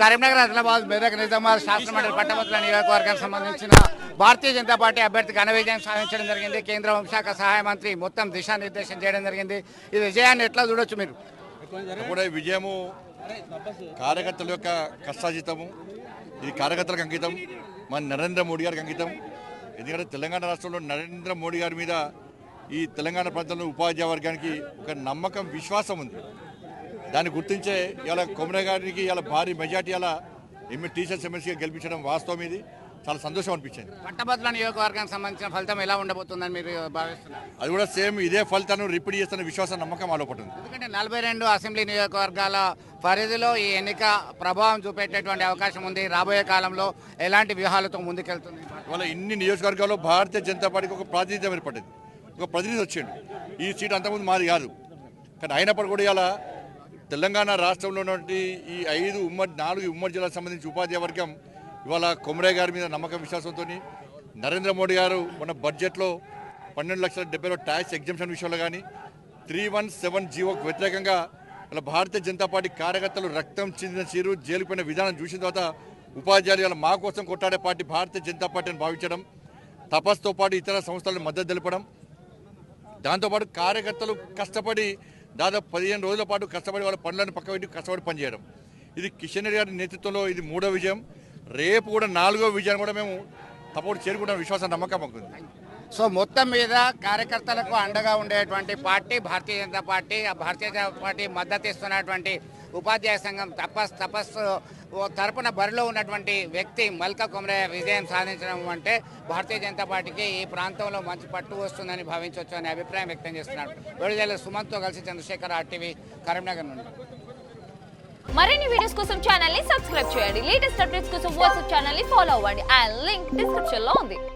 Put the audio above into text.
కరీంనగర్, ఆదిలాబాద్, మెదక్, నిజామాబాద్ శాసనమండలి పట్టభద్రుల నియోజకవర్గానికి సంబంధించిన భారతీయ జనతా పార్టీ అభ్యర్థి ఘన విజయం సాధించడం జరిగింది. కేంద్ర హోంశాఖ సహాయ మంత్రి మొత్తం దిశానిర్దేశం చేయడం జరిగింది. ఈ విజయాన్ని ఎట్లా చూడొచ్చు మీరు? కూడా ఈ విజయము కార్యకర్తల యొక్క కష్టాజితము, ఇది కార్యకర్తలకు అంకితం, మన నరేంద్ర మోడీ గారికి అంకితం. ఎందుకంటే తెలంగాణ రాష్ట్రంలో నరేంద్ర మోడీ గారి మీద ఈ తెలంగాణ ప్రాంతంలో ఉపాధ్యాయ వర్గానికి ఒక నమ్మకం, విశ్వాసం ఉంది. దాన్ని గుర్తించే ఇలా కొమరే గారికి ఇలా భారీ మెజార్టీ ఇలా టీచర్స్ ఎమ్మెల్సీగా గెలిపించడం వాస్తవం. ఇది చాలా సంతోషం అనిపించింది. పట్టభద్రుల నియోజకవర్గానికి సంబంధించిన ఫలితం ఎలా ఉండబోతుందని మీరు భావిస్తున్నారు? అది కూడా సేమ్ ఇదే ఫలితాన్ని రిపీట్ చేస్తున్న విశ్వాసం, నమ్మకం ఆలోపడుతుంది. ఎందుకంటే 42 అసెంబ్లీ నియోజకవర్గాల పరిధిలో ఈ ఎన్నిక ప్రభావం చూపేటటువంటి అవకాశం ఉంది. రాబోయే కాలంలో ఎలాంటి వ్యూహాలతో ముందుకెళ్తుంది? ఇవాళ ఇన్ని నియోజకవర్గాల్లో భారతీయ జనతా పార్టీకి ఒక ప్రాతినిధ్యం ఏర్పడింది, ఒక ప్రతినిధి వచ్చాడు. ఈ సీట్ అంతకుముందు మాది కాదు, కానీ అయినప్పుడు కూడా ఇలా తెలంగాణ రాష్ట్రంలో ఉన్నటువంటి ఈ 4 ఉమ్మడి జిల్లాలకు సంబంధించి ఉపాధ్యాయ వర్గం ఇవాళ కొమరే గారి మీద నమ్మకం, విశ్వాసంతో నరేంద్ర మోడీ గారు మన బడ్జెట్లో 12,70,000 ట్యాక్స్ ఎగ్జంప్షన్ విషయంలో కానీ 317 జీవోకు వ్యతిరేకంగా ఇలా భారతీయ జనతా పార్టీ కార్యకర్తలు రక్తం చెందిన చీరు జైలుకుపోయిన విధానం చూసిన తర్వాత ఉపాధ్యాయులు ఇలా మా కోసం కొట్టాడే పార్టీ భారతీయ జనతా పార్టీ అని భావించడం, తపస్తో పాటు ఇతర సంస్థలకు మద్దతు తెలపడం, దాంతోపాటు కార్యకర్తలు కష్టపడి దాదాపు 15 రోజుల పాటు కష్టపడి వాళ్ళ పనులను పక్క పెట్టి కష్టపడి పనిచేయడం, ఇది కిషన్ రెడ్డి గారి నేతృత్వంలో ఇది 3వ విజయం. రేపు కూడా 4వ విజయాన్ని కూడా మేము తప్పకుండా చేరుకుంటాం, విశ్వాసం, నమ్మకం ఉంటుంది. సో మొత్తం మీద కార్యకర్తలకు అండగా ఉండేటువంటి పార్టీ భారతీయ జనతా పార్టీ. ఆ భారతీయ జనతా పార్టీ మద్దతు ఇస్తున్నటువంటి ఉపాధ్యాయ సంఘం తపస్సు తరపున బరిలో ఉన్నటువంటి వ్యక్తి మల్కా కొమరే విజయం సాధించడం అంటే భారతీయ జనతా పార్టీకి ఈ ప్రాంతంలో మంచి పట్టు వస్తుందని భావించవచ్చు అనే అభిప్రాయం వ్యక్తం చేస్తున్నాడు. విడుదల సుమంత్తో కలిసి చంద్రశేఖర్, RTV, కరీంనగర్ నుండి. మరిన్ని వీడియోస్ కోసం ఛానల్ ని సబ్స్క్రైబ్ చేయండి. లేటెస్ట్ అప్డేట్స్ కోసం వాట్సాప్ ఛానల్ ని ఫాలో అవ్వండి. ఆ లింక్ డిస్క్రిప్షన్ లో ఉంది.